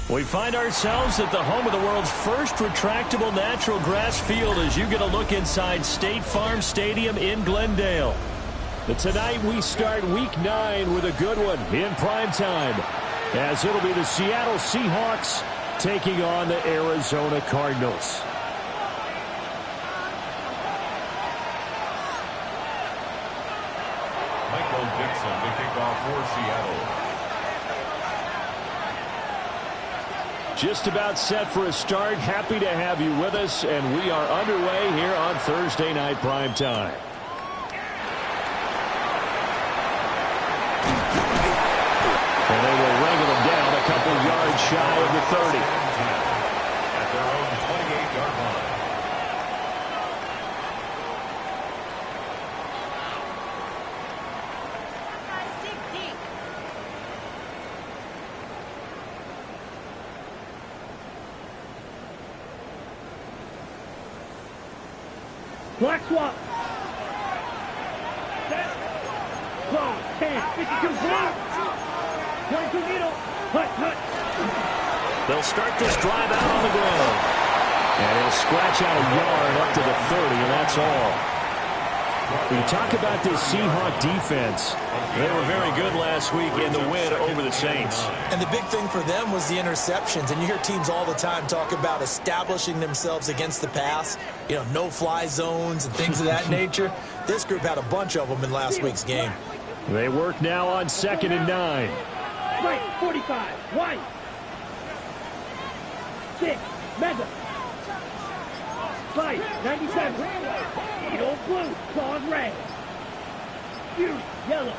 We find ourselves at the home of the world's first retractable natural grass field as you get a look inside State Farm Stadium in Glendale. But tonight we start Week 9 with a good one in prime time, as it'll be the Seattle Seahawks taking on the Arizona Cardinals. Dixon to kick off for Seattle. Just about set for a start. Happy to have you with us, and we are underway here on Thursday Night Primetime. And they will wrangle them down a couple yards shy of the 30. At their own 28-yard line. Black swap. Set. Close. 10. 52. Block. 22 needle. Hut. They'll start this drive out on the ground. And he'll scratch out a yard up to the 30, and that's all. When you talk about this Seahawk defense, they were very good last week in the win over the Saints. And the big thing for them was the interceptions. And you hear teams all the time talk about establishing themselves against the pass, you know, no-fly zones and things of that nature. This group had a bunch of them in last week's game. They work now on 2nd and 9. Right, 45. White. 6. Mega. 5. 97. Eagle blue. Claws red. Fury. Yellow.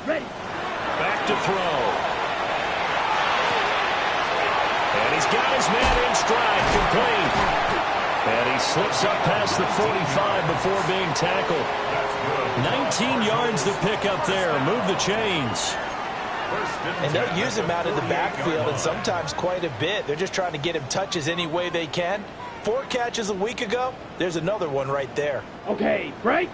Ready. Back to throw. And he's got his man in stride. Complete. And he slips up past the 45 before being tackled. 19 yards to pick up there. Move the chains. And they'll use him out of the backfield, and sometimes quite a bit. They're just trying to get him touches any way they can. 4 catches a week ago. There's another one right there. Okay, break.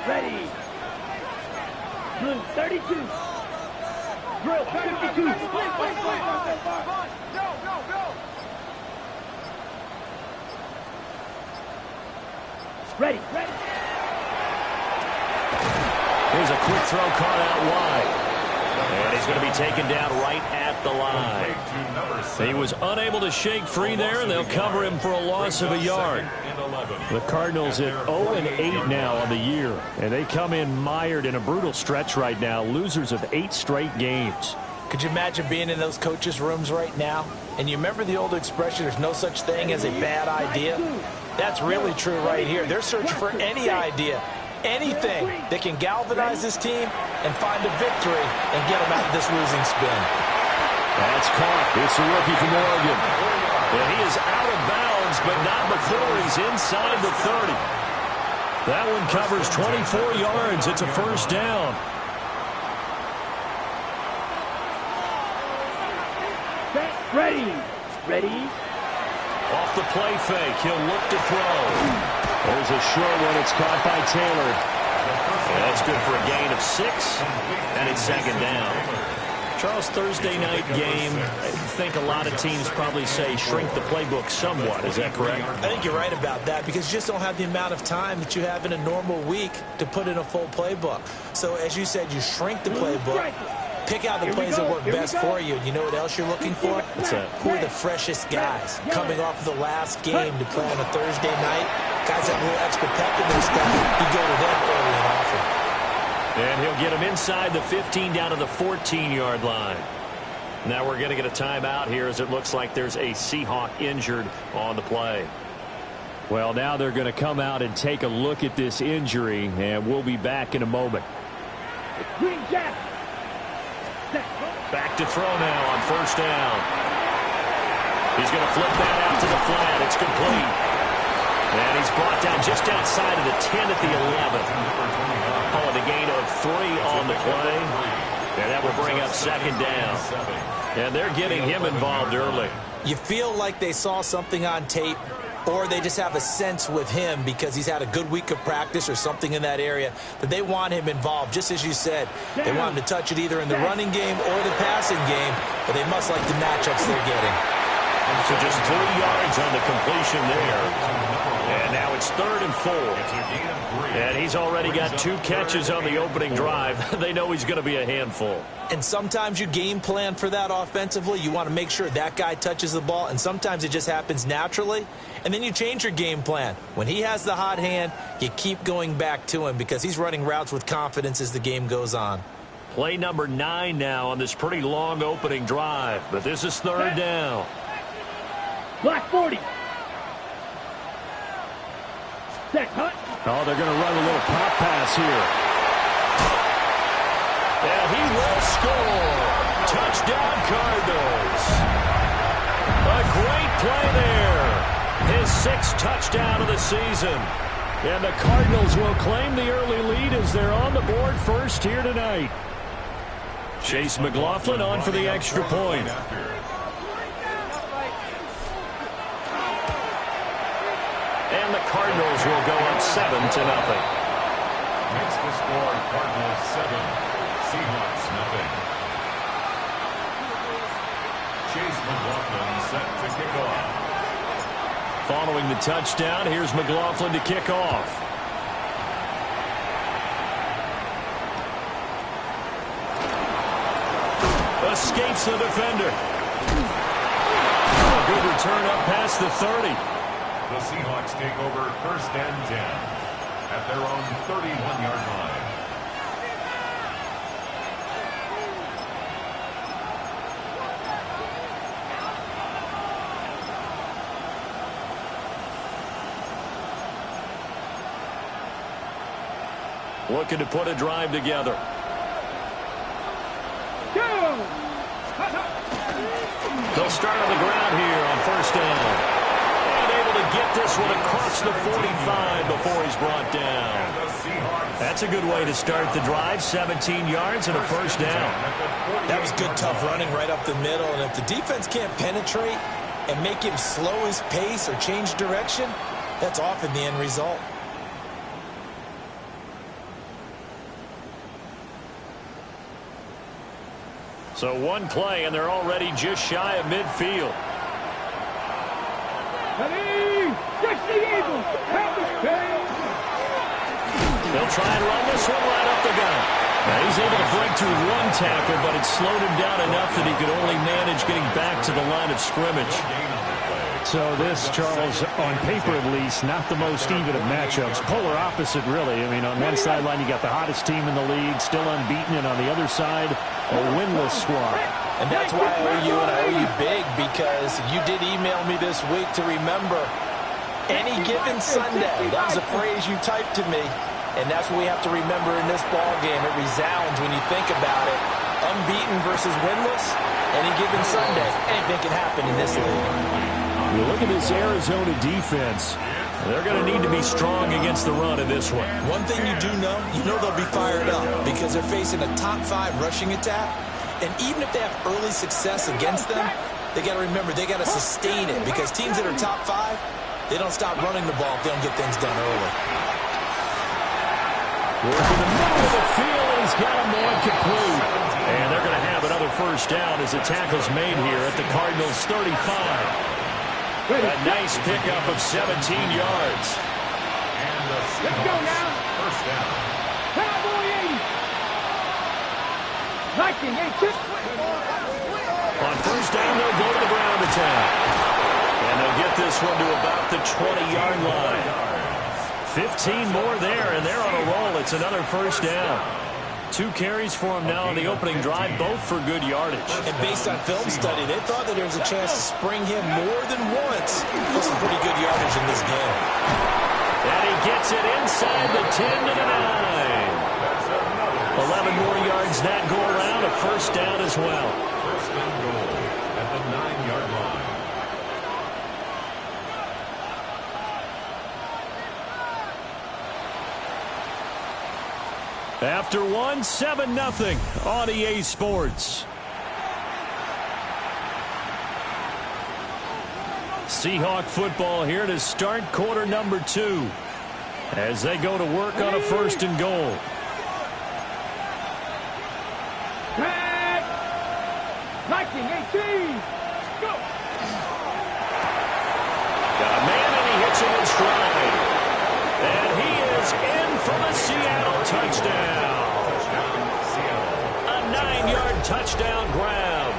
Ready. Blue, 32. Drill, 52. Ready. Here's a quick throw caught out wide. And he's going to be taken down right at the line. He was unable to shake free there, and they'll cover him for a loss of a yard. The Cardinals at 0-8 now on the year, and they come in mired in a brutal stretch right now, losers of 8 straight games. Could you imagine being in those coaches' rooms right now? And you remember the old expression, there's no such thing as a bad idea? That's really true right here. They're searching for any idea, anything that can galvanize this team and find a victory and get them out of this losing spin. That's caught. It's a rookie from Oregon. And he is out of bounds, but not before he's inside the 30. That one covers 24 yards. It's a first down. Ready. Off the play fake, he'll look to throw. There's a short one. It's caught by Taylor. And that's good for a gain of 6, and it's 2nd down. Charles, Thursday night game, I think a lot of teams probably say shrink the playbook somewhat. Is that correct? I think you're right about that because you just don't have the amount of time that you have in a normal week to put in a full playbook. So, as you said, you shrink the playbook. Pick out the plays that work best for you. You know what else you're looking for? Who are the freshest guys coming off of the last game to play on a Thursday night? Guys that have a little extra pep in their step. You go to them early and often. And he'll get him inside the 15 down to the 14-yard line. Now we're going to get a timeout here as it looks like there's a Seahawk injured on the play. Well, now they're going to come out and take a look at this injury, and we'll be back in a moment. Green Jack. Back to throw now on first down. He's going to flip that out to the flat. It's complete. And he's brought down just outside of the 10 at the 11. Oh, the gain of 3 on the play. And that will bring up 2nd down. And they're getting him involved early. You feel like they saw something on tape or they just have a sense with him because he's had a good week of practice or something in that area that they want him involved. Just as you said, they want him to touch it either in the running game or the passing game, but they must like the matchups they're getting. So just 3 yards on the completion there. And now it's 3rd and 4. And he's already got 2 catches on the opening drive. They know he's going to be a handful. And sometimes you game plan for that offensively. You want to make sure that guy touches the ball, and sometimes it just happens naturally. And then you change your game plan. When he has the hot hand, you keep going back to him because he's running routes with confidence as the game goes on. Play number 9 now on this pretty long opening drive. But this is 3rd down. Black 40. Set, Hunt. Oh, they're going to run a little pop pass here. And he will score. Touchdown, Cardinals. A great play there. His 6th touchdown of the season. And the Cardinals will claim the early lead as they're on the board first here tonight. Chase McLaughlin on for the extra point. And the Cardinals will go up 7-0. Makes the score Cardinals 7, Seahawks 0. Chase McLaughlin set to kick off. Following the touchdown, here's McLaughlin to kick off. Escapes the defender. A good return up past the 30. The Seahawks take over 1st and 10 at their own 31-yard line. Looking to put a drive together. They'll start on the ground here on 1st down. To get this one across the 45 before he's brought down. That's a good way to start the drive. 17 yards and a 1st down. That was good, tough running right up the middle. And if the defense can't penetrate and make him slow his pace or change direction, that's often the end result. So 1 play, and they're already just shy of midfield. They'll try and run this one right up the gut. Now he's able to break through 1 tackle, but it slowed him down enough that he could only manage getting back to the line of scrimmage. So this, Charles, on paper at least, not the most even of matchups. Polar opposite, really. I mean, on one sideline, you got the hottest team in the league, still unbeaten, and on the other side, a winless squad. And that's why I owe you, and I owe you big, because you did email me this week to remember any given Sunday. That was a phrase you typed to me, and that's what we have to remember in this ball game. It resounds when you think about it. Unbeaten versus winless, any given Sunday. Anything can happen in this league. You look at this Arizona defense. They're going to need to be strong against the run in this one. One thing you do know, they'll be fired up because they're facing a top 5 rushing attack. And even if they have early success against them, they got to remember they got to sustain it because teams that are top 5, they don't stop running the ball if they don't get things done early. Working the middle of the field, and he's got a man complete. And they're going to have another 1st down as the tackle's made here at the Cardinals' 35. A nice pickup of 17 yards. And the Let's go now. 1st down. Cowboy 80. Viking, hey, chip. On 1st down, they'll go to the ground attack. And they'll get this one to about the 20-yard line. 15 more there, and they're on a roll. It's another 1st down. 2 carries for him now on the opening drive, both for good yardage. And based on film study, they thought that there was a chance to spring him more than once for some pretty good yardage in this game. And he gets it inside the 10 to the 9. 11 more yards that go around, a 1st down as well. 1st and goal at the 9-yard line. After 1, 7-0 on EA Sports. Seahawk football here to start quarter number 2 as they go to work on a 1st and goal. Tag! 1918! Go! Got a man, and he hits him in stride. And he is in for the Seattle touchdown. A 9-yard touchdown grab.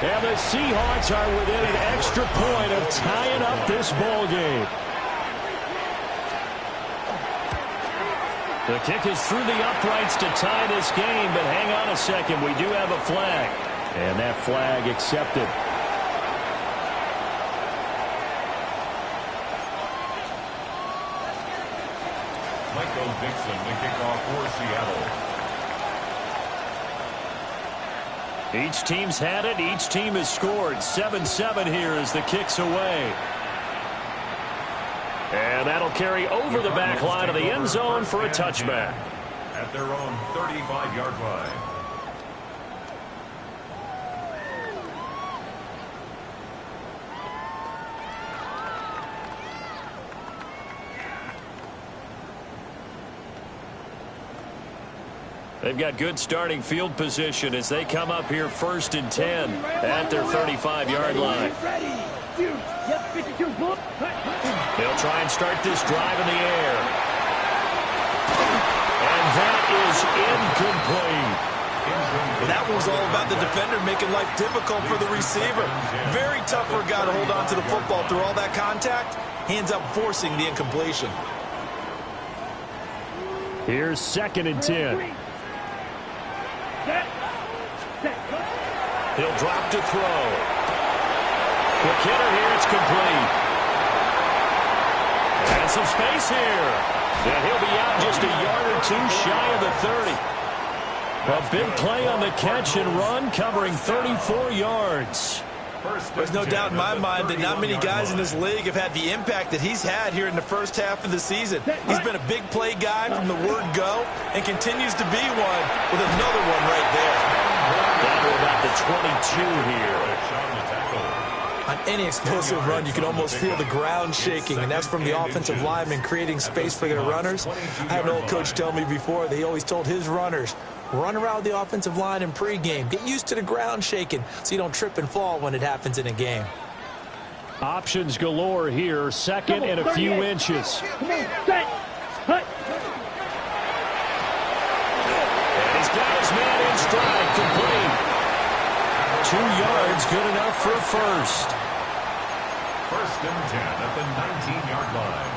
And the Seahawks are within an extra point of tying up this ball game. The kick is through the uprights to tie this game, but hang on a second. We do have a flag. And that flag accepted. Michael Dixon, the kickoff for Seattle. Each team's had it. Each team has scored. 7-7 here as the kick's away. And that'll carry over the back line of the end zone for a touchback. At their own 35-yard line. They've got good starting field position as they come up here 1st and 10 at their 35-yard line. They'll try and start this drive in the air. And that is incomplete. Well, that was all about the defender making life difficult for the receiver. Very tough for a guy to hold on to the football through all that contact. He ends up forcing the incompletion. Here's 2nd and 10. He'll drop to throw. Quick hitter here, it's complete. And some space here. And he'll be out just a yard or 2 shy of the 30. A big play on the catch and run, covering 34 yards. There's no doubt in my mind that not many guys in this league have had the impact that he's had here in the first half of the season. He's been a big play guy from the word go and continues to be one with another one right there. Down to about the 22 here. On any explosive run, you can almost feel the ground shaking, and that's from the offensive linemen creating space for their runners. I had an old coach tell me before, they always told his runners, run around the offensive line in pregame. Get used to the ground shaking so you don't trip and fall when it happens in a game. Options galore here. 2nd and a few inches. Come on, set, hut. And he's got his man in stride, complete. 2 yards, good enough for a first. 1st and 10 at the 19-yard line.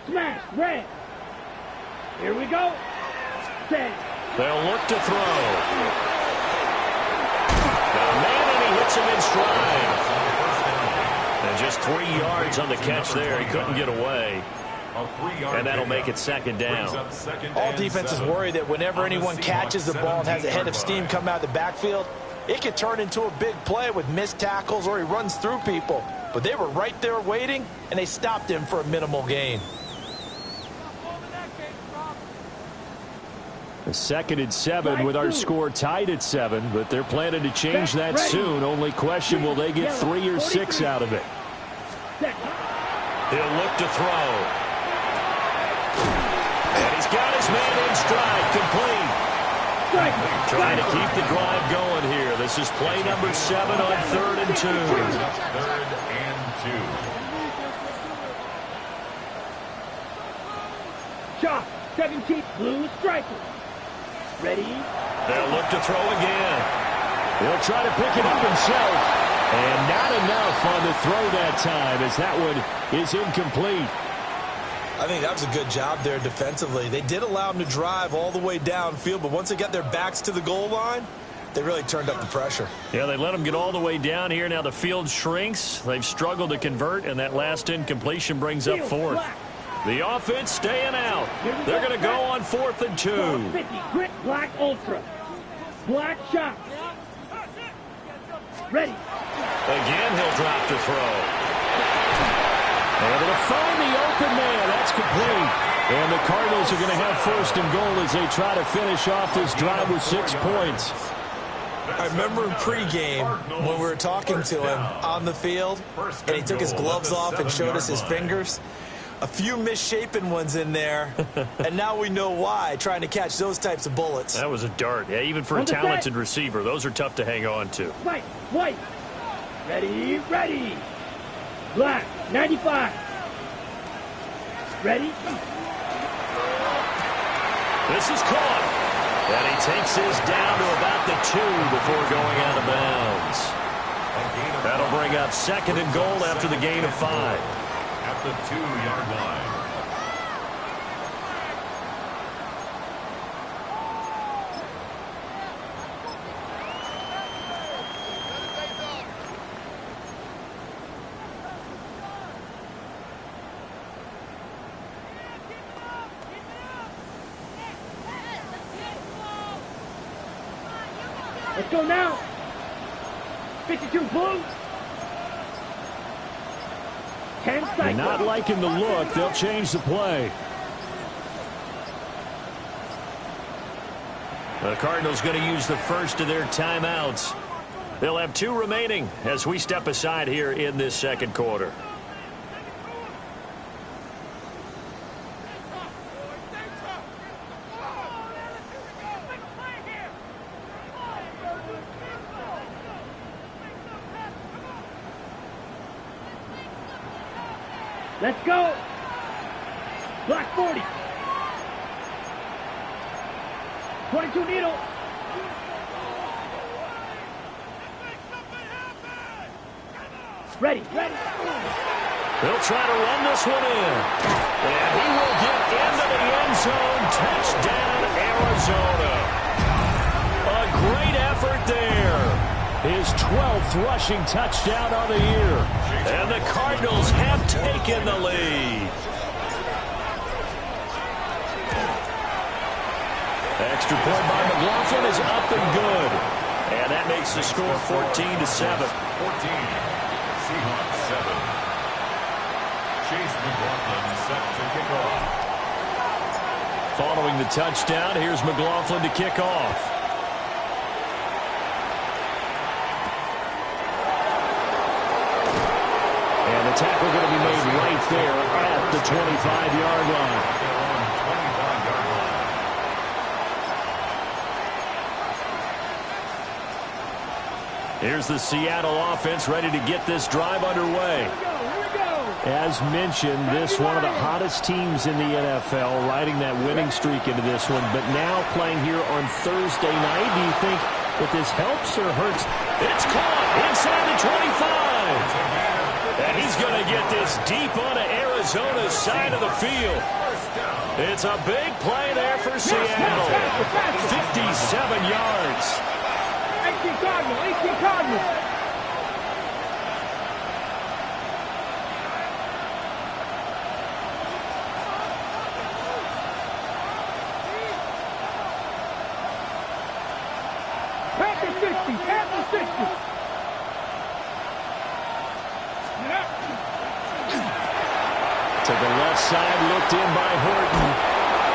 Smash, red. Here we go. Set. They'll look to throw. Got a man, and he hits him in stride. And just 3 yards on the catch there. He couldn't get away. And that'll make it 2nd down. All defenses worry that whenever anyone catches the ball and has a head of steam come out of the backfield, it could turn into a big play with missed tackles or he runs through people. But they were right there waiting, and they stopped him for a minimal gain. A 2nd and 7 with our score tied at 7, but they're planning to change that soon. Only question, will they get 3 or 6 out of it? He'll look to throw. And he's got his man in stride, complete. Trying to keep the drive going here. This is play number 7 on 3rd and 2. 3rd and 2. Chop, 17th blue striker. Ready? They'll look to throw again. He'll try to pick it up himself. And not enough on the throw that time, as that one is incomplete. I think that was a good job there defensively. They did allow him to drive all the way downfield, but once they got their backs to the goal line, they really turned up the pressure. Yeah, they let them get all the way down here. Now the field shrinks. They've struggled to convert, and that last incompletion brings up 4th. The offense staying out. They're going to go on 4th and 2. 50 grit black ultra. Black shot. Ready. Again, he'll drop to throw. Able to find the open man. That's complete. And the Cardinals are going to have first and goal as they try to finish off this drive with 6 points. I remember in pregame when we were talking to him on the field, and he took his gloves off and showed us his fingers. A few misshapen ones in there, and now we know why, trying to catch those types of bullets. That was a dart. Yeah, even for a talented receiver, those are tough to hang on to. White. Ready. Black, 95. Ready. This is caught. And he takes his down to about the 2 before going out of bounds. That'll bring up second and goal after the gain of 5. At the 2-yard line. Let's go now. 52 blue. 10 seconds. Not liking the look. They'll change the play. The Cardinals going to use the first of their timeouts. They'll have 2 remaining as we step aside here in this second quarter. Let's go. Black 40. 22 needle. Ready. They'll try to run this one in. And he will get into the end zone. Touchdown, Arizona. A great effort there. His 12th rushing touchdown on the year. And the Cardinals have taken the lead. Extra point by McLaughlin is up and good. And that makes the score 14-7. 14. Seahawks 7. Chase McLaughlin set to kick off. Following the touchdown, here's McLaughlin to kick off. And the tackle going to be made right there at the 25-yard line. Here's the Seattle offense ready to get this drive underway. As mentioned, this one of the hottest teams in the NFL, riding that winning streak into this one, but now playing here on Thursday night. Do you think that this helps or hurts? It's caught inside the 25. And he's going to get this deep onto Arizona's side of the field. It's a big play there for Seattle. 57 yards. 18 Cardinals. Panther 60. To the left side, looked in by Horton.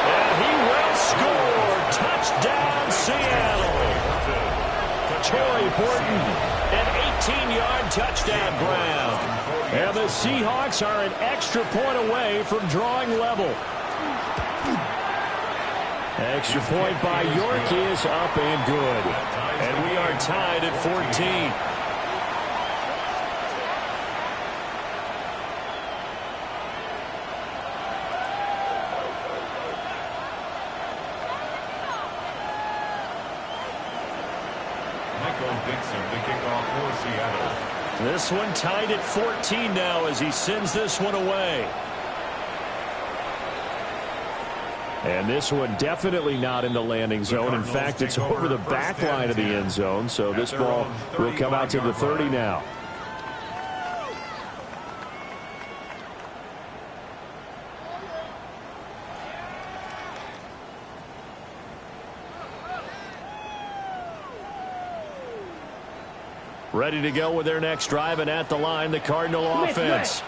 And he will score. Touchdown, Seattle. Tory Horton, an 18-yard touchdown grab. And the Seahawks are an extra point away from drawing level. Extra point by York is up and good. And we are tied at 14. This one tied at 14 now as he sends this one away. And this one definitely not in the landing zone. In fact, it's over the back line of the end zone. So this ball will come out to the 30 now. Ready to go with their next drive, and at the line, the Cardinal offense.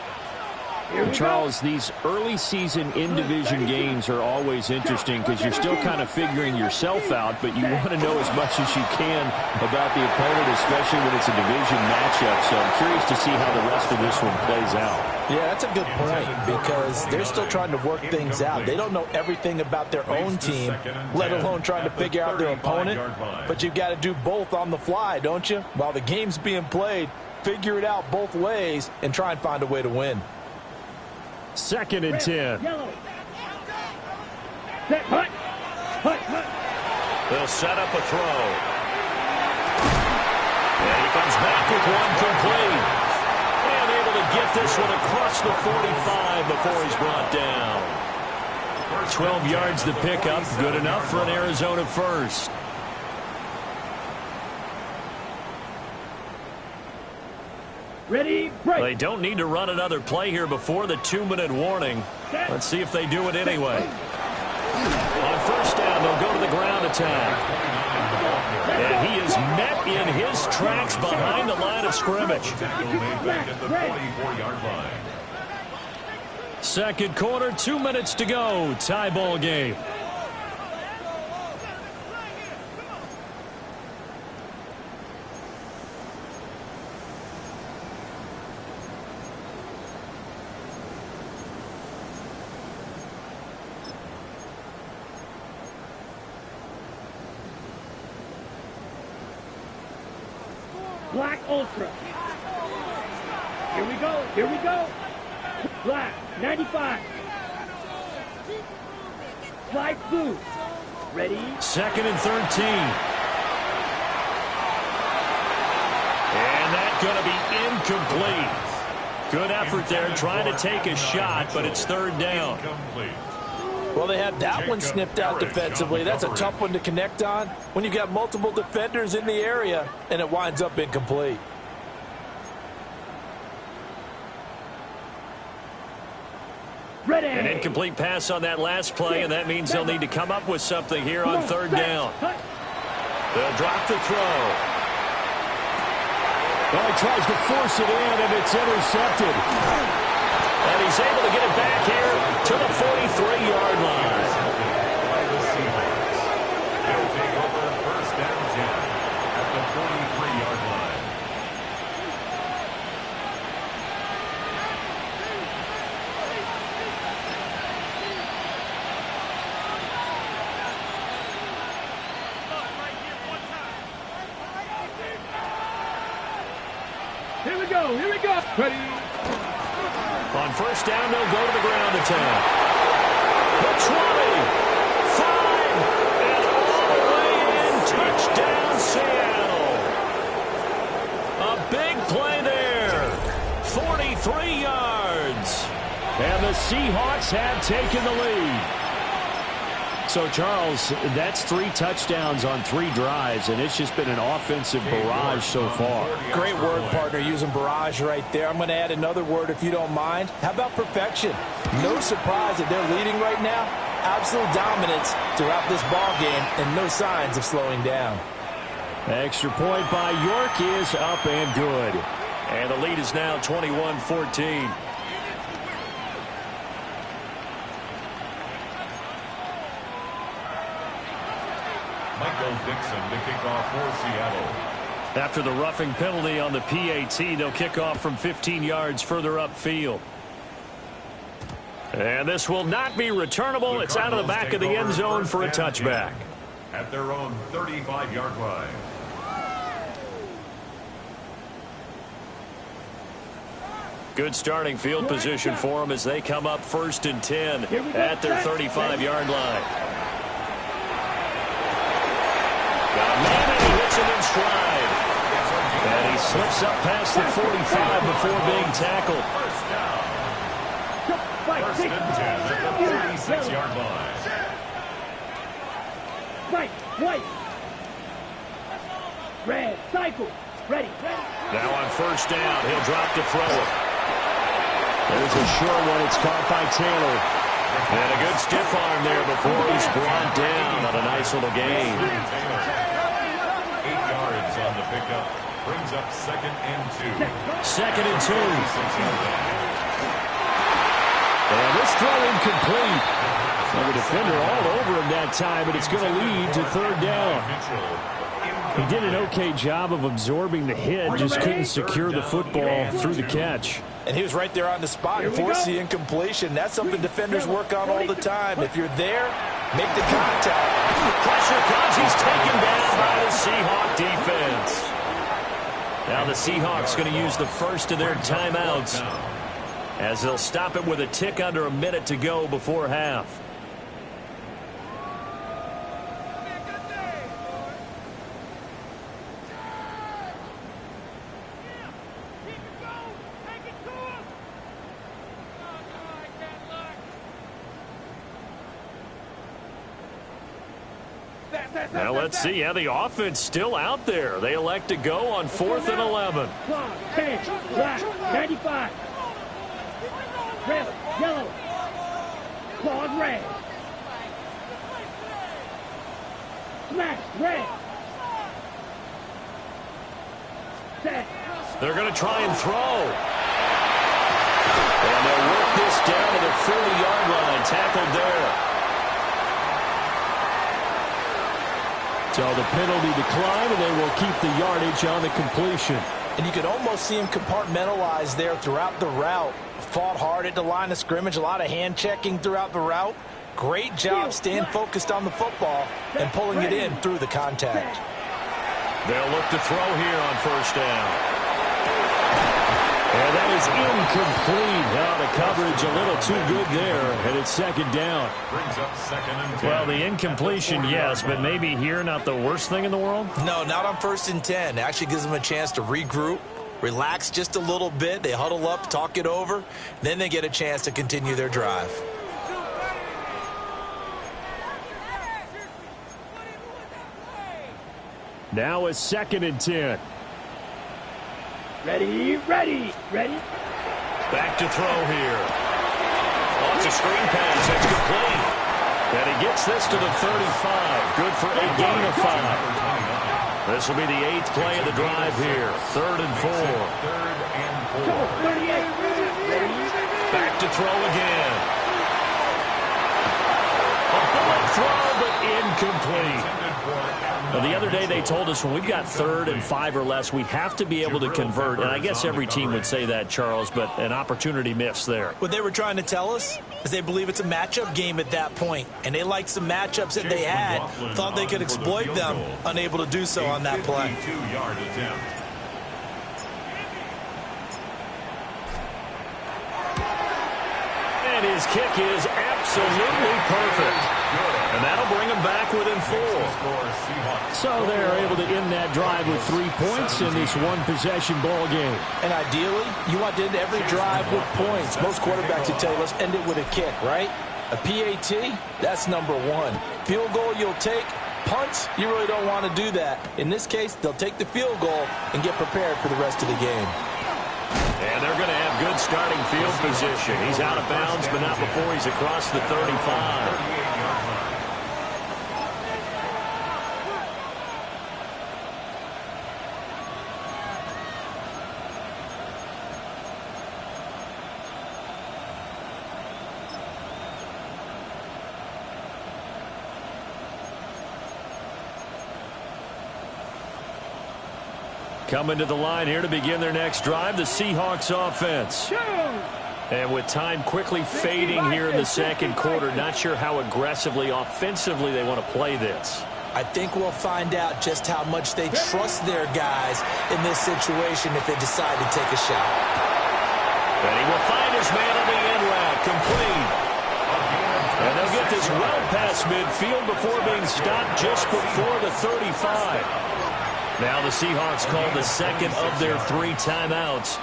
Charles, these early season in-division games are always interesting because you're still kind of figuring yourself out, but you want to know as much as you can about the opponent, especially when it's a division matchup. So I'm curious to see how the rest of this one plays out. Yeah, that's a good point because they're still trying to work things out. They don't know everything about their own team, let alone trying to figure out their opponent. But you've got to do both on the fly, don't you? While the game's being played, figure it out both ways and try and find a way to win. 2nd and 10. They'll set up a throw. And he comes back with one complete. And able to get this one across the 45 before he's brought down. 12 yards to pick up. Good enough for an Arizona first. Ready, break. They don't need to run another play here before the 2-minute warning. Let's see if they do it anyway. On first down, they'll go to the ground attack. And he is met in his tracks behind the line of scrimmage. Second quarter, 2 minutes to go. Tie ball game. Black Ultra. Here we go. Here we go. Black 95. Light blue. Ready. 2nd and 13. And that's going to be incomplete. Good effort there trying to take a shot, but it's 3rd down. Well, they had that one snipped out defensively. That's a tough one to connect on when you've got multiple defenders in the area, and it winds up incomplete. Ready. An incomplete pass on that last play, and that means they'll need to come up with something here on 3rd down. They'll drop the throw. Well, he tries to force it in, and it's intercepted. And he's able to get it back here to the 43-yard line. By the Seahawks. They'll take over 1st and 10 at the 43-yard line. Here we go. Here we go. Ready. On first down, they'll go to the ground attack. The 20, 5, and all the way in. Touchdown, Seattle. A big play there. 43 yards. And the Seahawks have taken the lead. So, Charles, that's 3 touchdowns on 3 drives, and it's just been an offensive barrage so far. Great word, partner, using barrage right there. I'm going to add another word if you don't mind. How about perfection? No surprise that they're leading right now. Absolute dominance throughout this ball game and no signs of slowing down. Extra point by York is up and good. And the lead is now 21-14. Michael Dixon to kick off for Seattle. After the roughing penalty on the PAT, they'll kick off from 15 yards further upfield. And this will not be returnable. It's out of the back of the end zone for a touchback. At their own 35-yard line. Good starting field position for them as they come up 1st and 10 at their 35-yard line. Got a man and he hits him in stride. And he slips up past the 45 before being tackled. First down. 1st and 10 at the 36-yard line. Right, white. Red, cycle. Ready. Now on first down, he'll drop to throw it. There's a short one. It's caught by Taylor. And a good stiff arm there before he's brought down on a nice little gain. 8 yards on the pickup. Brings up 2nd and 2. 2nd and 2. And this throw incomplete. So the defender all over him that time, but it's going to lead to third down. He did an okay job of absorbing the hit, just couldn't secure the football through the catch. And he was right there on the spot and forced the incompletion. That's something defenders work on all the time. If you're there, make the contact. Pressure comes. He's taken down by the Seahawk defense. Now the Seahawks going to use the first of their timeouts as they'll stop it with a tick under a minute to go before half. Now let's see. Yeah, the offense still out there. They elect to go on 4th and 11. Claw, 10, black, 95. Red, yellow. Claws, red. Smash, red. Set. They're going to try and throw. And they'll work this down to the 40-yard line. Tackled there. So the penalty decline, and they will keep the yardage on the completion. And you could almost see him compartmentalize there throughout the route. Fought hard at the line of scrimmage, a lot of hand checking throughout the route. Great job staying focused on the football and pulling it in through the contact. They'll look to throw here on first down. And that is incomplete. Now the coverage a little too good there, and it's second down. Brings up 2nd and 10. Well, the incompletion, yes, but maybe here not the worst thing in the world? No, not on 1st and 10. It actually gives them a chance to regroup, relax just a little bit. They huddle up, talk it over, then they get a chance to continue their drive. Now it's 2nd and 10. Ready, ready, ready. Back to throw here. Off the screen pass. It's complete. And he gets this to the 35. Good for a gain of 5. This will be the 8th play of the drive here. 3rd and 4. 3rd and 4. 38. Ready. Back to throw again. A bullet throw, but incomplete. Now, the other day they told us when we've got 3rd and 5 or less, we have to be able to convert. And I guess every team would say that, Charles, but an opportunity missed there. What they were trying to tell us is they believe it's a matchup game at that point, and they liked some matchups that they had, thought they could exploit them, unable to do so on that play. 52-yard attempt. And his kick is absolutely perfect. And that'll bring him back within 4. So they're able to end that drive with 3 points in this one-possession ball game. And ideally, you want to end every drive with points. Most quarterbacks would tell you, let's end it with a kick, right? A PAT, that's number 1. Field goal you'll take. Punts, you really don't want to do that. In this case, they'll take the field goal and get prepared for the rest of the game. And they're going to have good starting field position. He's out of bounds, but not before he's across the 35. Coming to the line here to begin their next drive, the Seahawks offense. And with time quickly fading here in the second quarter, not sure how aggressively, offensively they want to play this. I think we'll find out just how much they trust their guys in this situation if they decide to take a shot. And he will find his man on the end route, complete. And they'll get this well past midfield before being stopped just before the 35. Now the Seahawks call the second of their 3 timeouts,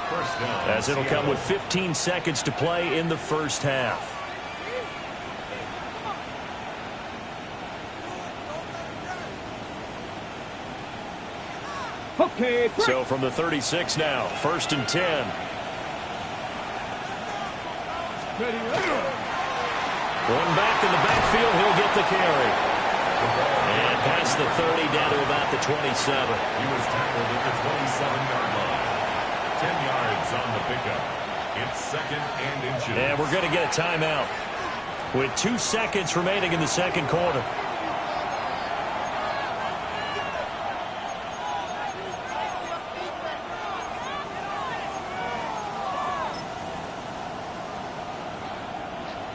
as it'll come with 15 seconds to play in the first half. Okay, break. So from the 36 now, 1st and 10. One back in the backfield, he'll get the carry. And past the 30 down to about the 27. He was tackled at the 27-yard line. 10 yards on the pickup. It's 2nd and inches. And we're going to get a timeout with 2 seconds remaining in the second quarter.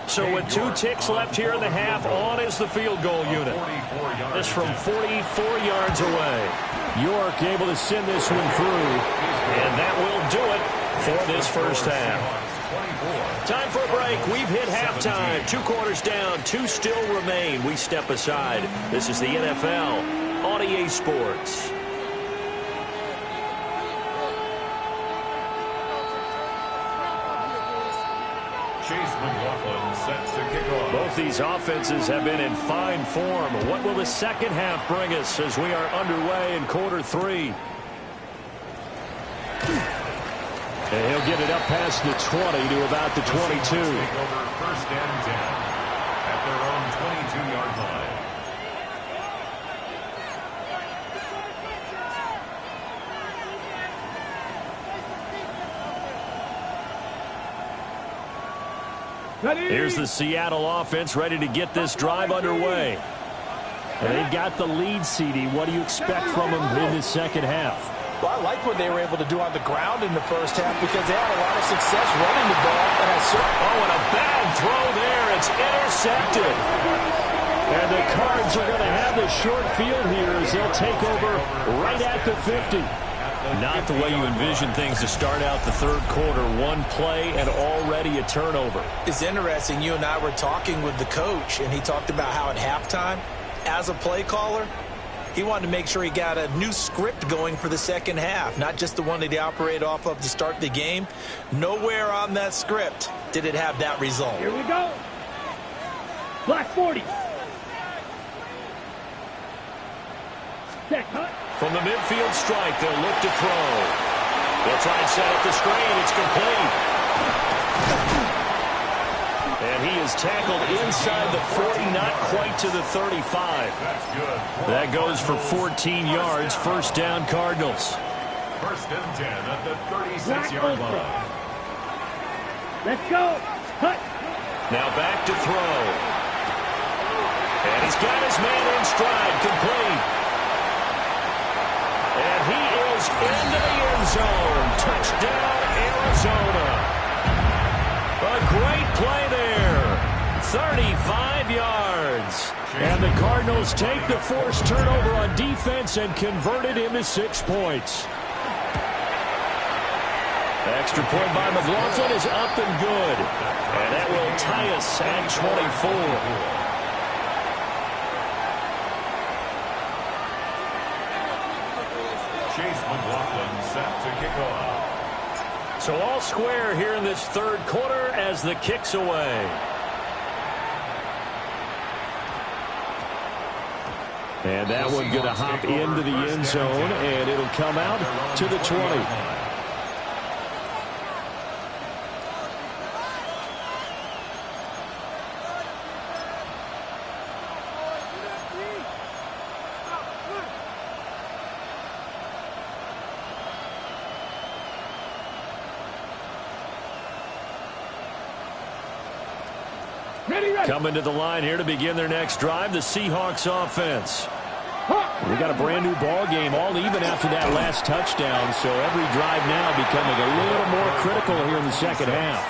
So with 2 ticks left here in the half, on is the field goal unit. This from 44 yards away. York able to send this one through. And that will do it for this first half. Time for a break. We've hit halftime. 2 quarters down. 2 still remain. We step aside. This is the NFL on EA Sports. Set to kick off. Both these offenses have been in fine form. What will the second half bring us as we are underway in quarter 3? And he'll get it up past the 20 to about the 22. Take over 1st and 10 at their own 22-yard line. Here's the Seattle offense ready to get this drive underway. And they've got the lead, CD. What do you expect from them in the second half? Well, I like what they were able to do on the ground in the first half because they had a lot of success running the ball. And a bad throw there. It's intercepted. And the Cards are going to have the short field here as they'll take over right at the 50. Not the way you envision things to start out the third quarter. 1 play and already a turnover. It's interesting. You and I were talking with the coach, and he talked about how at halftime, as a play caller, he wanted to make sure he got a new script going for the second half, not just the one that he operated off of to start the game. Nowhere on that script did it have that result. Here we go. Black 40. Check, cut. From the midfield strike, they'll look to throw. They'll try and set up the screen. It's complete. And he is tackled inside the 40, not quite to the 35. That goes for 14 yards. First down, Cardinals. 1st and 10 at the 36-yard line. Let's go. Cut. Now back to throw. And he's got his man in stride, complete. And he is into the end zone. Touchdown, Arizona. A great play there. 35 yards. And the Cardinals take the forced turnover on defense and convert it into 6 points. Extra point by McLaughlin is up and good. And that will tie us at 24. Set to kick off. So all square here in this third quarter as the kick's away. And that one going to hop into the end zone, and it'll come out to the 20. Coming to the line here to begin their next drive, the Seahawks offense. We got a brand new ball game, all even after that last touchdown, so every drive now becoming a little more critical here in the second half.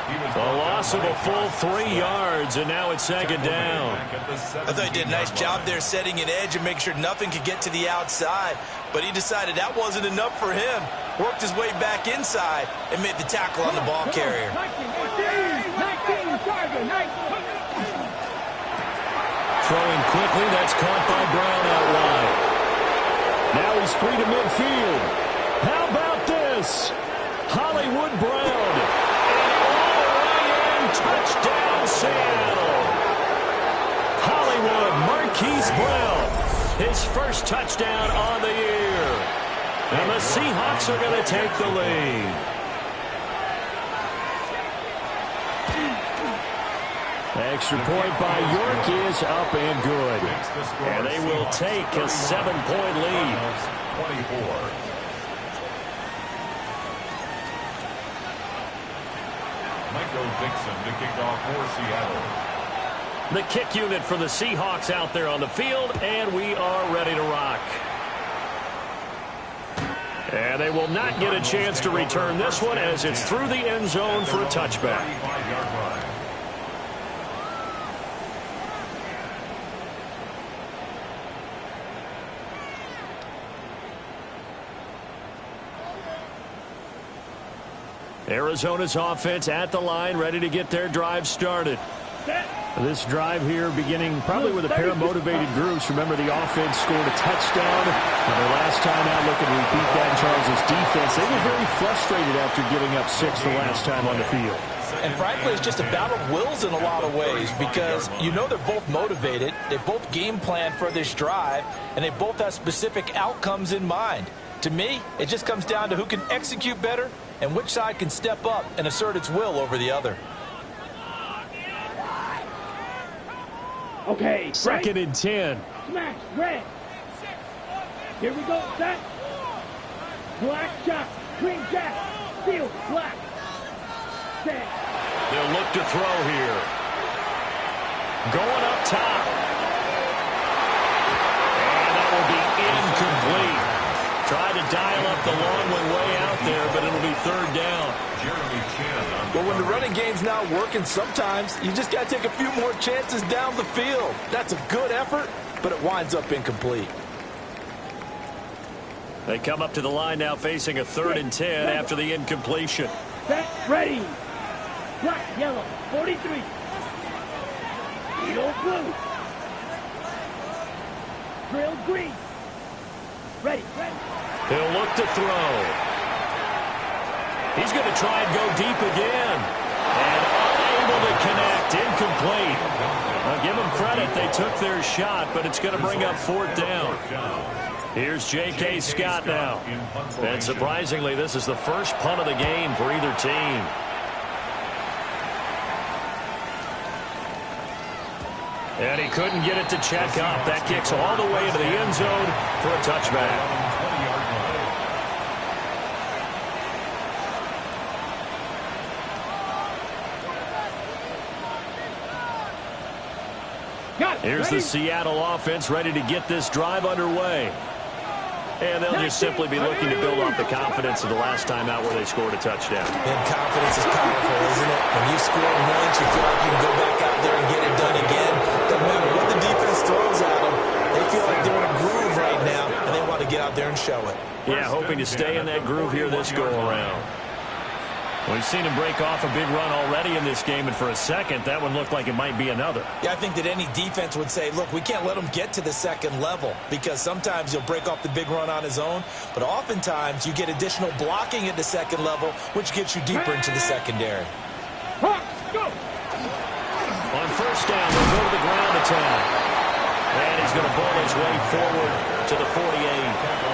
A loss of a full 3 yards, and now it's second down. I thought he did a nice job there setting an edge and make sure nothing could get to the outside, but he decided that wasn't enough for him. Worked his way back inside and made the tackle on the ball carrier. 19, target, 19. Throwing quickly, that's caught by Brown out wide. Now he's free to midfield. How about this? Hollywood Brown. Touchdown, Seattle. Hollywood Marquise Brown. His first touchdown on the year. And the Seahawks are going to take the lead. Extra point by York is up and good. And they will take a 7-point lead. 24. Michael Dixon to kick off for Seattle. The kick unit for the Seahawks out there on the field, and we are ready to rock. And they will not get a chance to return this one as it's through the end zone for a touchback. Arizona's offense at the line, ready to get their drive started. This drive here beginning probably with a pair of motivated groups. Remember, the offense scored a touchdown. And their last time out, looking to repeat that in Charles' defense. They were very frustrated after giving up 6 the last time on the field. And frankly, it's just a battle of wills in a lot of ways because you know they're both motivated. They both game plan for this drive, and they both have specific outcomes in mind. To me, it just comes down to who can execute better and which side can step up and assert its will over the other. Okay. Second and 10. Smash, red. Here we go, set. Black shot, green jack, field, black. Set. They'll look to throw here. Going up top. And that will be incomplete. Tried to dial up the long one way out there, but it'll be third down. But when the running game's not working, sometimes you just got to take a few more chances down the field. That's a good effort, but it winds up incomplete. They come up to the line now facing a 3rd and 10 after the incompletion. Set, ready. Black, yellow, 43. Yellow, blue. Drill, green. Ready, ready. He'll look to throw. He's going to try and go deep again. And unable to connect. Incomplete. I'll give them credit. They took their shot, but it's going to bring up 4th down. Here's J.K. Scott now. And surprisingly, this is the first punt of the game for either team. And he couldn't get it to check up. That kicks all the way into the end zone for a touchback. Here's the Seattle offense ready to get this drive underway. And they'll just simply be looking to build off the confidence of the last time out where they scored a touchdown. And confidence is powerful, isn't it? When you score once, you feel like you can go back out there and get it done again. Doesn't matter what the defense throws at them. They feel like they're in a groove right now, and they want to get out there and show it. Yeah, hoping to stay in that groove here this go-around. We've seen him break off a big run already in this game, and for a second, that one looked like it might be another. Yeah, I think that any defense would say, look, we can't let him get to the second level because sometimes he'll break off the big run on his own, but oftentimes you get additional blocking at the second level, which gets you deeper into the secondary. Go! On first down, they'll go to the ground attack. And he's going to ball his way forward to the 48.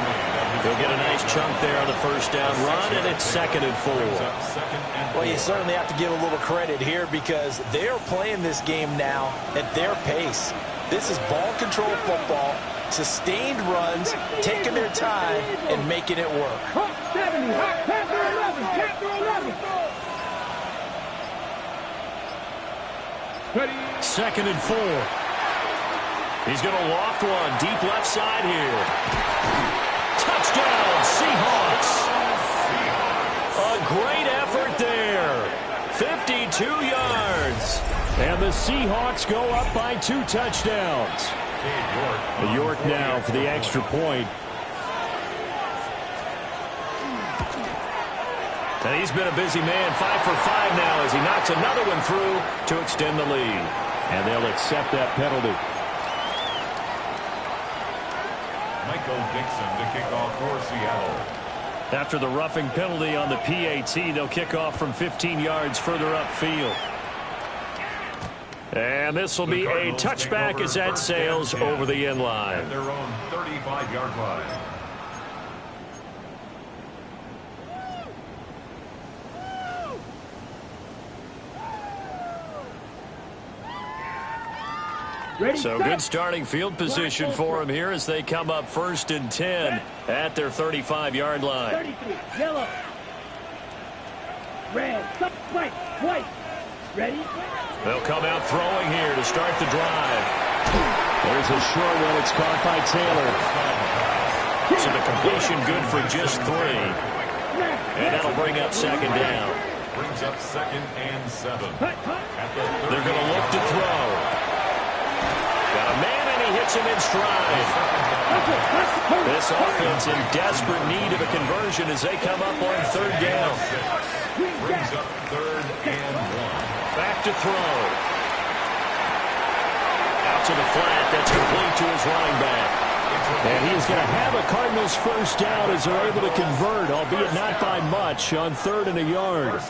He'll get a nice chunk there on the first down run, and it's 2nd and 4. Well, you certainly have to give a little credit here because they're playing this game now at their pace. This is ball control football, sustained runs, taking their time, and making it work. 70, Panther 11, Panther 11. 2nd and 4. He's going to loft one deep left side here. Touchdown, Seahawks. A great effort there. 52 yards. And the Seahawks go up by 2 touchdowns. York now for the extra point. And he's been a busy man, 5 for 5 now as he knocks another one through to extend the lead. And they'll accept that penalty. Michael Dixon to kick off for Seattle. After the roughing penalty on the PAT, they'll kick off from 15 yards further upfield. And this will be a touchback as that sails over the end line. At their own 35-yard line. So good starting field position for them here as they come up 1st and 10 at their 35-yard line. 33, yellow. red, white, white. Ready? They'll come out throwing here to start the drive. There's a short one. It's caught by Taylor. So the completion good for just 3. And that'll bring up second down. Brings up 2nd and 7. They're going to look to throw. Got a man, and he hits him in stride. This offense in desperate need of a conversion as they come up on 3rd down. Brings up 3rd and 1. Back to throw. Out to the flat. That's complete to his running back. And he's going to have a Cardinals first down as they're able to convert, albeit not by much, on 3rd and a yard.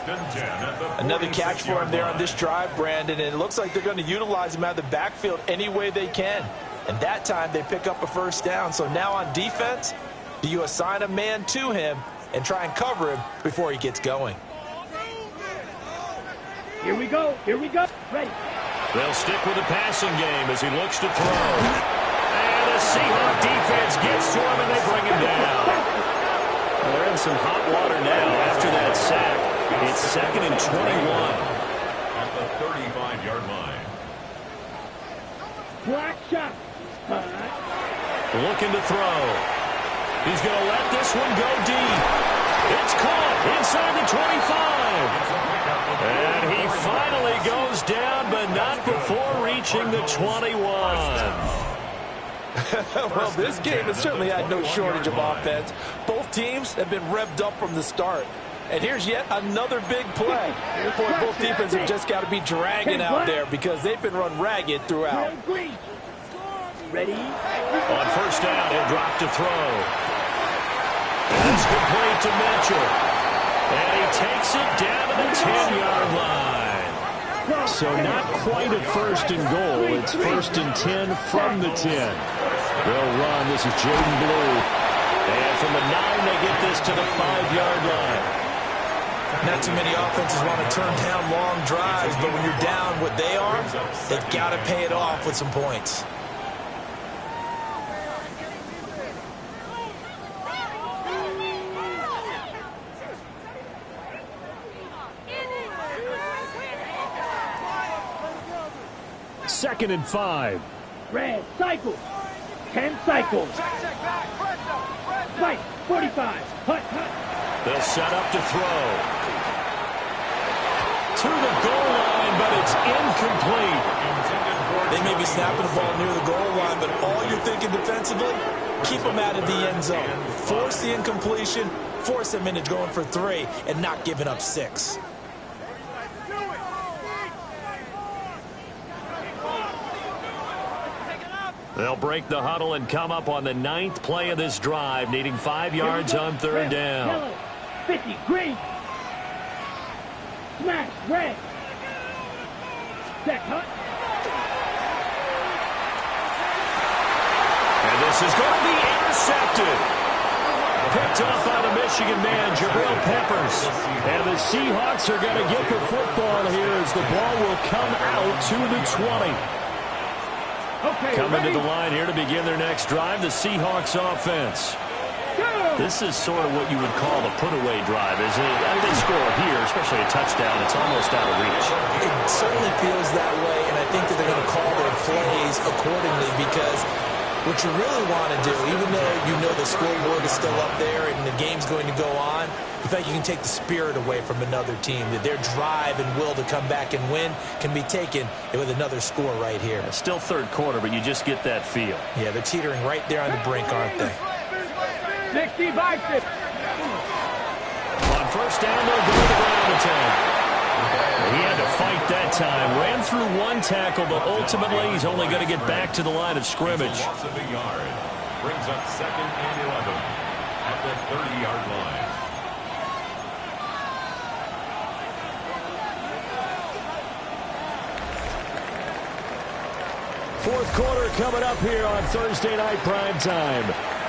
Another catch for him there on this drive, Brandon, and it looks like they're going to utilize him out of the backfield any way they can. And that time they pick up a first down. So now on defense, do you assign a man to him and try and cover him before he gets going? Here we go. Here we go. Ready. They'll stick with the passing game as he looks to throw. And the Seahawks defense gets to him, and they bring him down. Well, they're in some hot water now after that sack. It's 2nd and 21. At the 35-yard line. Black shot. Looking to throw. He's going to let this one go deep. It's caught inside the 25. And he finally goes down, but not before reaching the 21. Well, this game has certainly had no shortage of offense. Both teams have been revved up from the start. And here's yet another big play. Boy, both defenses have just got to be dragging out there because they've been run ragged throughout. Ready? On first down, he'll drop to throw. And it's complete to Mitchell. And he takes it down to the 10-yard line. So not quite a 1st and goal. It's 1st and 10 from the 10. They'll run. This is Jaden Blue. And from the 9, they get this to the 5-yard line. Not too many offenses want to turn down long drives, but when you're down what they are, they've got to pay it off with some points. Second and 5. Red, cycle. 10 cycles. Right, 45. Hut, hut. They'll set up to throw. To the goal line, but it's incomplete. They may be snapping the ball near the goal line, but all you're thinking defensively, keep them out of the end zone. Force the incompletion, force them into going for 3, and not giving up 6. They'll break the huddle and come up on the 9th play of this drive, needing 5 yards on 3rd down. Yellow, 50, green. Smash, red. Check, hut. And this is going to be intercepted. Picked up by the Michigan man, Jabril Peppers. And the Seahawks are going to get the football here as the ball will come out to the 20. Okay, Coming ready? to the line here to begin their next drive, the Seahawks offense. Go! This is sort of what you would call a put-away drive, isn't it? If they score here, especially a touchdown, it's almost out of reach. It certainly feels that way, and I think that they're going to call their plays accordingly because what you really want to do, even though you know the scoreboard is still up there and the game's going to go on, in fact, you can take the spirit away from another team, that their drive and will to come back and win can be taken with another score right here. Still 3rd quarter, but you just get that feel. Yeah, they're teetering right there on the brink, aren't they? 60 by 50. On first down, they'll go to the ground attack. He had to fight that time. Ran through 1 tackle, but ultimately he's only going to get back to the line of scrimmage. Loss of a yard. Brings up 2nd and 11 at the 30-yard line. Fourth quarter coming up here on Thursday Night Prime Time.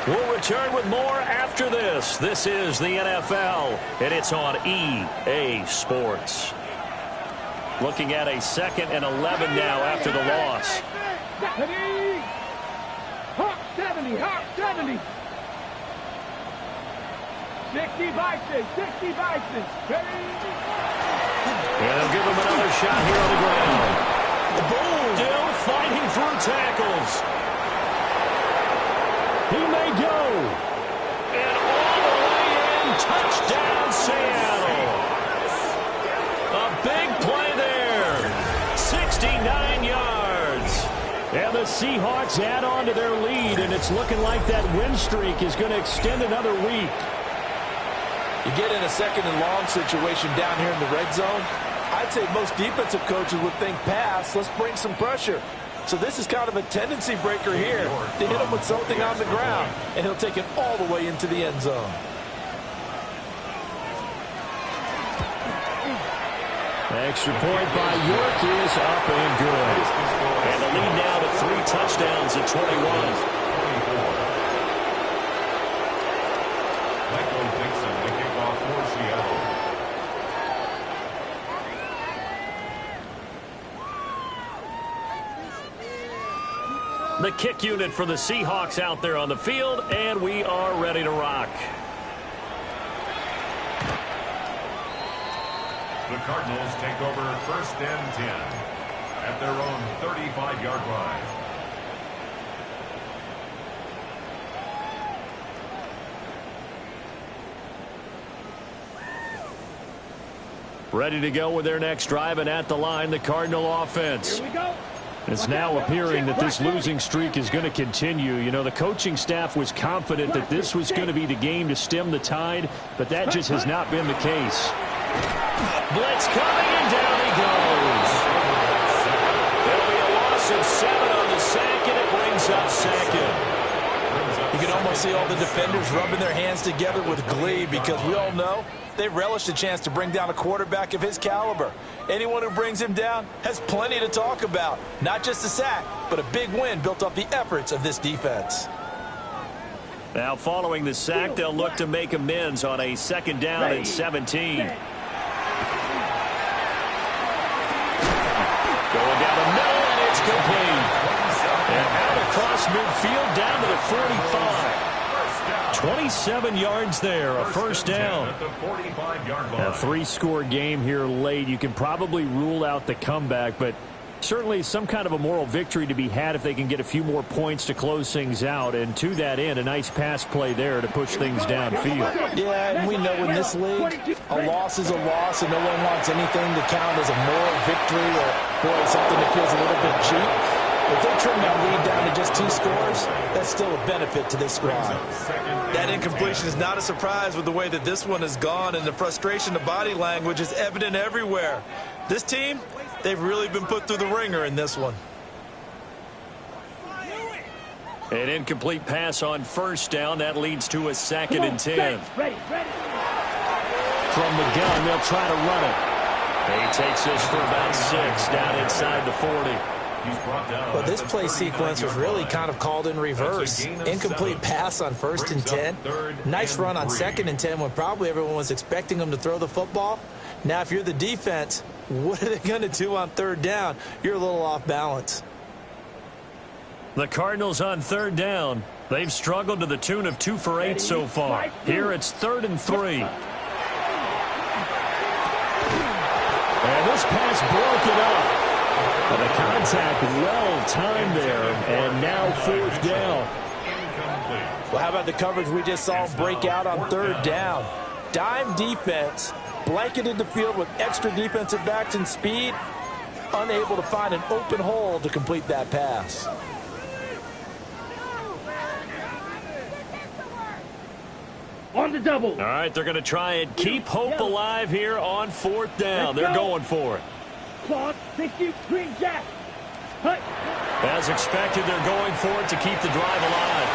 We'll return with more after this. This is the NFL, and it's on EA Sports. Looking at a 2nd and 11 now after the loss. 70. Hawk 70. Hawk 70. 60 Vikings, 60 Vikings. And they'll give him another shot here on the ground. Boom! Still fighting through tackles. He may go. And all the way in, touchdown Seattle. A big play there. 69 yards. And the Seahawks add on to their lead, and it's looking like that win streak is going to extend another week. You get in a second and long situation down here in the red zone, I'd say most defensive coaches would think pass, let's bring some pressure. So this is kind of a tendency breaker here to hit him with something on the ground, and he'll take it all the way into the end zone. Extra point by York is up and good. And the lead now to 3 touchdowns at 21. Michael Dixon, the kickoff for Seattle. The kick unit for the Seahawks out there on the field, and we are ready to rock. The Cardinals take over first and 10 at their own 35-yard line. Ready to go with their next drive, and at the line, the Cardinal offense. Here we go. It's now appearing that this losing streak is going to continue. You know, the coaching staff was confident that this was going to be the game to stem the tide, but that just has not been the case. Blitz coming, and down he goes. There'll be a loss of 7 on the sack, and it brings up second. You can almost see all the defenders rubbing their hands together with glee because we all know they relish the chance to bring down a quarterback of his caliber. Anyone who brings him down has plenty to talk about. Not just a sack, but a big win built off the efforts of this defense. Now following the sack, they'll look to make amends on a 2nd down and 17. Going down the middle, and it's complete. And out across midfield down to the 45. 27 yards there, a first down. A 3-score game here late. You can probably rule out the comeback, but certainly some kind of a moral victory to be had if they can get a few more points to close things out. And to that end, a nice pass play there to push things downfield. Yeah, and we know in this league, a loss is a loss, and no one wants anything to count as a moral victory or, boy, something that feels a little bit cheap. If they trim that lead down to just 2 scores, that's still a benefit to this squad. That incompletion is not a surprise with the way that this one has gone, and the frustration, the body language is evident everywhere. This team, they've really been put through the ringer in this one. An incomplete pass on first down. That leads to a 2nd and 10. Ready. From the gun, they'll try to run it. He takes this for about 6 down inside the 40. Well, this play sequence was really kind of called in reverse. Incomplete pass on 1st and 10. Nice run on 2nd and 10 when probably everyone was expecting them to throw the football. Now, if you're the defense, what are they going to do on 3rd down? You're a little off balance. The Cardinals on 3rd down. They've struggled to the tune of 2 for 8 so far. Here it's 3rd and 3. And this pass broken up. But the contact well-timed there, and now 4th down. Well, how about the coverage we just saw break out on 3rd down? Dime defense, blanketed the field with extra defensive backs and speed, unable to find an open hole to complete that pass. On the double. All right, they're going to try and keep hope alive here on 4th down. They're going for it. Clock, 60, green jack. Hut. As expected, they're going for it to keep the drive alive.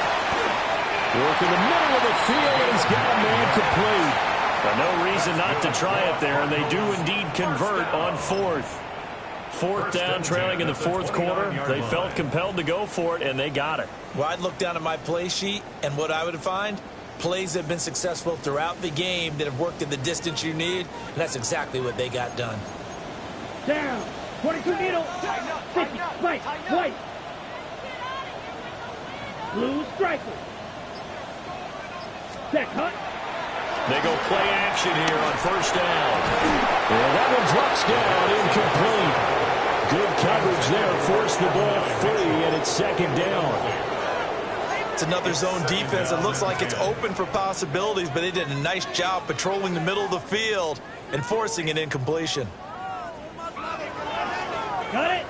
Work in the middle of the field, and he's got a man complete. But no reason not to try it there, and they do indeed convert on 4th. 4th down, trailing in the 4th quarter. They felt compelled to go for it, and they got it. Well, I'd look down at my play sheet, and what I would find, plays that have been successful throughout the game that have worked in the distance you need, and that's exactly what they got done. Down. 22 needle. 50. Right. White. Blue striker. Set cut. They go play action here on first down. And that one drops down, incomplete. Good coverage there, forced the ball free, and it's second down. It's another zone defense. It looks like it's open for possibilities, but they did a nice job patrolling the middle of the field and forcing an incompletion. Got it.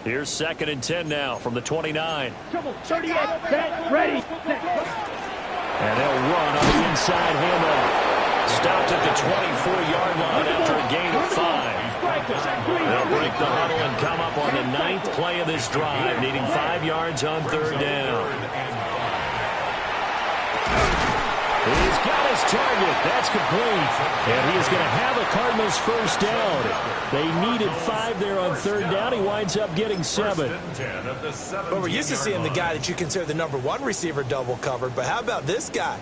Here's 2nd and 10 now from the 29. Trouble. 38. Set. Ready. Set. And they'll run on the inside handoff. Stopped at the 24-yard line after a gain of 5. They'll break the huddle and come up on the 9th play of this drive, needing 5 yards on 3rd down. He's got his target. That's complete. And he is going to have a Cardinals first down. They needed 5 there on 3rd down. He winds up getting 7. But we're used to seeing the guy that you consider the #1 receiver double covered. But how about this guy?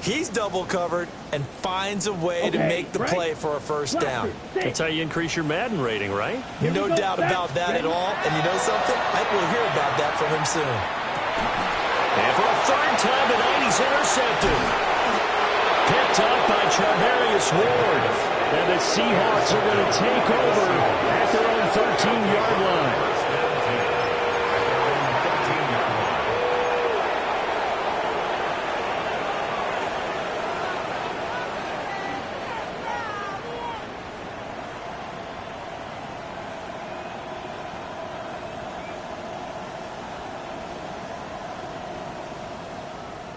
He's double covered and finds a way to make the play for a first down. That's how you increase your Madden rating, right? No doubt about that at all. And you know something? I think we'll hear about that from him soon. And for a 3rd time tonight, he's intercepted. Picked up by Charvarius Ward. And the Seahawks are going to take over at their own 13-yard line.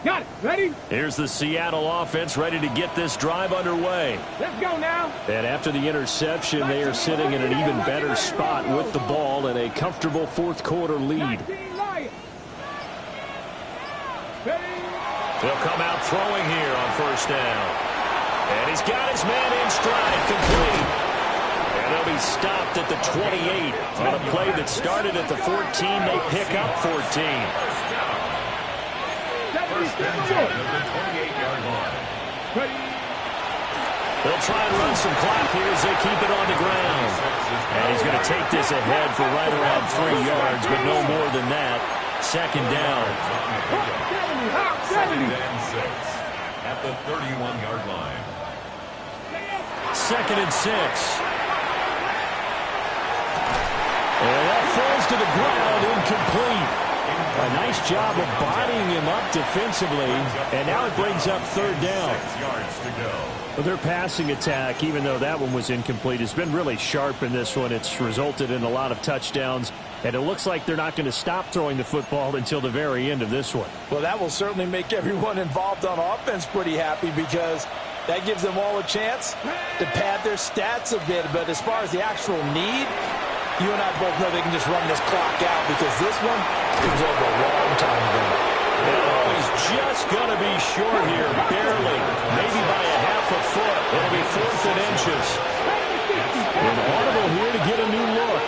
Got it. Ready? Here's the Seattle offense ready to get this drive underway. Let's go now. And after the interception, they are sitting in an even better spot with the ball and a comfortable 4th quarter lead. They'll come out throwing here on first down. And he's got his man in stride, complete. And they'll be stopped at the 28 on a play that started at the 14. They pick up 14. First and 10 at the 28-yard line. They'll try and run some clock here as they keep it on the ground. And he's going to take this ahead for right around 3 yards, but no more than that. 2nd down. 2nd and 6 at the 31-yard line. 2nd and 6. And that falls to the ground, incomplete. A nice job of bodying him up defensively, and now it brings up 3rd down. 6 yards to go. Well, their passing attack, even though that one was incomplete, has been really sharp in this one. It's resulted in a lot of touchdowns, and it looks like they're not going to stop throwing the football until the very end of this one. Well, that will certainly make everyone involved on offense pretty happy because that gives them all a chance to pad their stats a bit. But as far as the actual need, you and I both know they can just run this clock out because this one was over a long time ago. Oh, he's just going to be short here, barely, maybe by a half a foot. It'll be 4th and inches. An audible here to get a new look.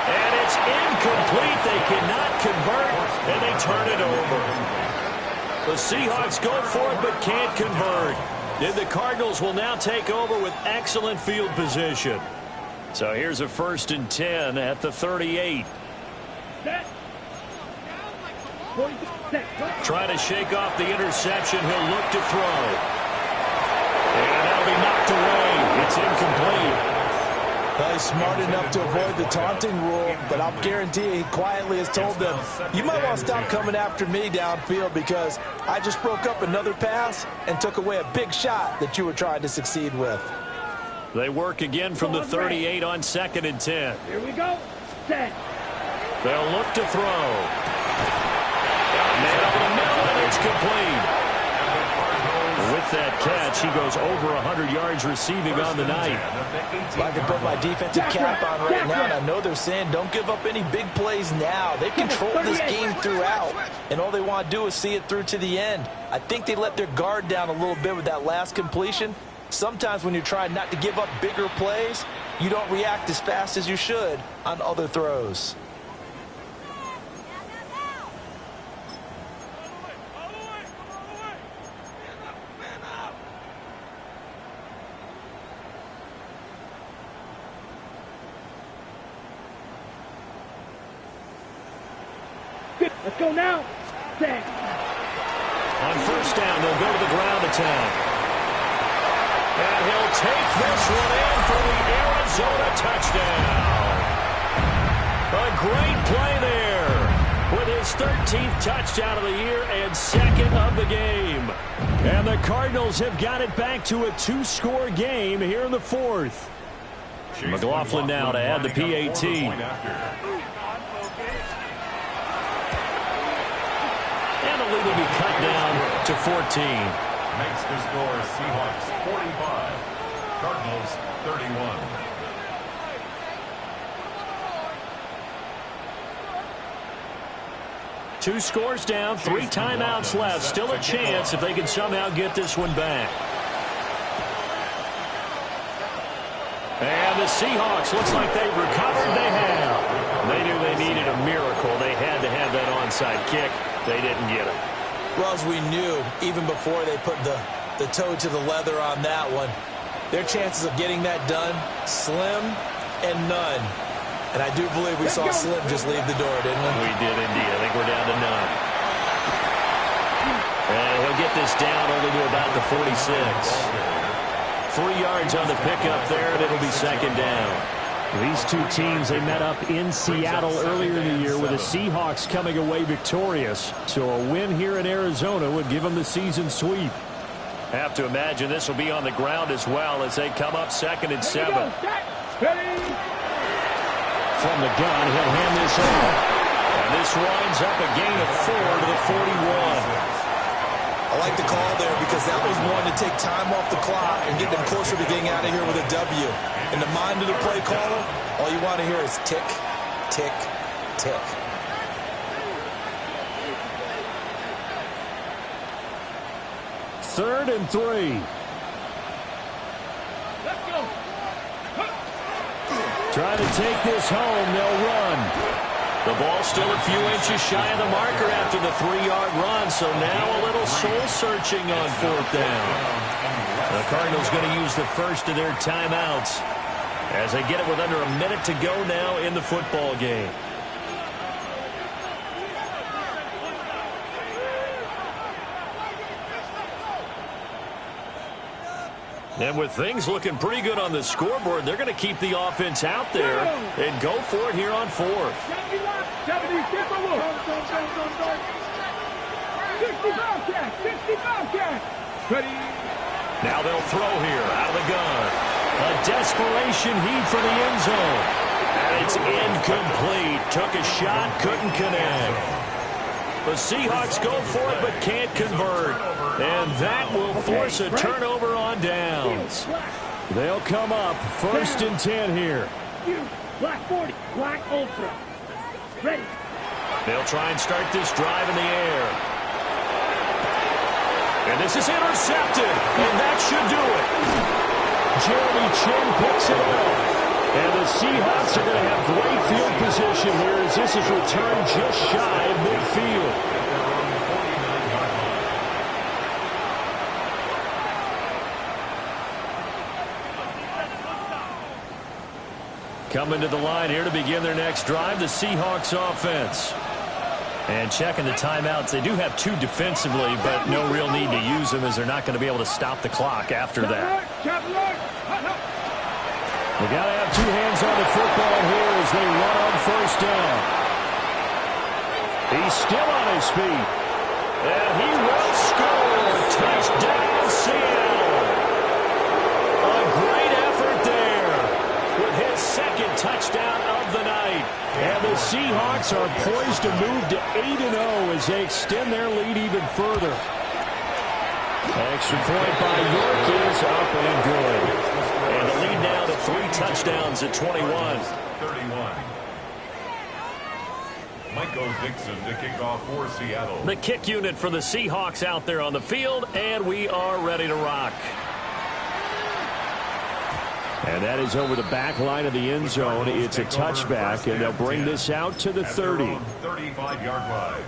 And it's incomplete. They cannot convert, and they turn it over. The Seahawks go for it but can't convert. And the Cardinals will now take over with excellent field position. So here's a 1st and 10 at the 38. Trying to shake off the interception. He'll look to throw. And that'll be knocked away. It's incomplete. Well, he's smart enough to avoid the taunting rule, but I'll guarantee he quietly has told them, you might want to stop coming after me downfield because I just broke up another pass and took away a big shot that you were trying to succeed with. They work again from the 38 on 2nd and 10. Here we go. Set. They'll look to throw. Man over the middle, and it's complete. With that catch, he goes over 100 yards receiving on the night. I can put my defensive cap on right now, and I know they're saying don't give up any big plays now. They've controlled this game throughout, and all they want to do is see it through to the end. I think they let their guard down a little bit with that last completion. Sometimes when you're trying not to give up bigger plays, you don't react as fast as you should on other throws. Let's go now. Set. On first down, they'll go to the ground attack. And he'll take this one in for the Arizona touchdown. A great play there with his 13th touchdown of the year and second of the game. And the Cardinals have got it back to a 2-score game here in the fourth. McLaughlin now to add the PAT. And the lead will be cut down to 14. Makes the score Seahawks 45, Cardinals 31. Two scores down, 3 timeouts left. Still a chance if they can somehow get this one back. And the Seahawks, looks like they've recovered. They have. They knew they needed a miracle. They had to have that onside kick. They didn't get it. Well, as we knew, even before they put the toe to the leather on that one, their chances of getting that done, slim and none. And I do believe we saw Slim just leave the door, didn't we? We did indeed. I think we're down to none. And he'll get this down only to about the 46. 3 yards on the pickup there, and it'll be second down. These two teams, they met up in Seattle earlier in the year with the Seahawks coming away victorious. So a win here in Arizona would give them the season sweep. Have to imagine this will be on the ground as well as they come up 2nd and 7. From the gun, he'll hand this off. And this winds up a gain of 4 to the 41. I like the call there because that was one to take time off the clock and get them closer to getting out of here with a W. In the mind of the play caller, all you want to hear is tick, tick, tick. Third and 3. Let's go. Trying to take this home. They'll run. The ball still a few inches shy of the marker after the 3-yard run, so now a little soul-searching on 4th down. The Cardinals going to use the first of their timeouts as they get it with under a minute to go now in the football game. And with things looking pretty good on the scoreboard, they're going to keep the offense out there and go for it here on 4th. 65 catch. Ready. Now they'll throw here out of the gun. A desperation heave for the end zone. And it's incomplete. Took a shot, couldn't connect. The Seahawks go for it but can't convert. And that will force a turnover on downs. They'll come up 1st and 10 here. Black 40, black ultra. Ready. They'll try and start this drive in the air. And this is intercepted. And that should do it. Jeremy Chin picks it up. And the Seahawks are going to have great field position here as this is returned just shy of midfield. Coming to the line here to begin their next drive, the Seahawks offense. And checking the timeouts, they do have 2 defensively, but no real need to use them as they're not going to be able to stop the clock after that. They got to have 2 hands on the football here as they run on 1st down. He's still on his feet. And he will score. Touchdown, Seattle. A great effort there with his 2nd touchdown of the night. And the Seahawks are poised to move to 8-0 as they extend their lead even further. Extra point by York is up and good. And the lead now to 3 touchdowns at 21. 31. Michael Dixon to kick off for Seattle. The kick unit for the Seahawks out there on the field, and we are ready to rock. And that is over the back line of the end zone. It's a touchback, and they'll bring this out to the 30. 35-yard line.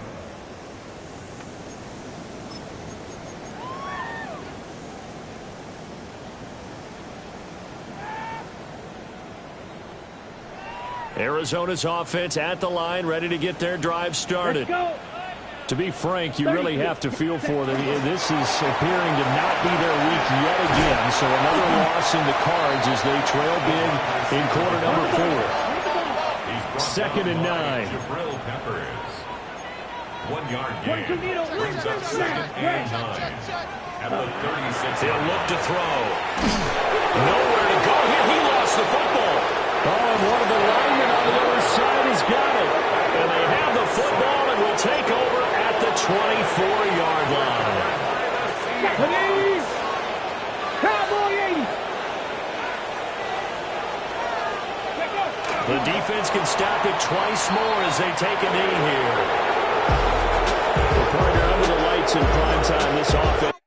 Arizona's offense at the line, ready to get their drive started. Let's go. To be frank, you really have to feel for them. This is appearing to not be their week yet again. So another loss in the cards as they trail big in quarter number 4. Second and 9. 1 yard gain. Brings up second and 9. At the 36. He'll look to throw. Nowhere to go here. He lost the football. Oh, and one of the linemen on the other side has got it. And they have the football and will take over at the 24-yard line. Japanese! Cowboy 80! The defense can stop it twice more as they take a knee here. The pointer under the lights in prime time this offense.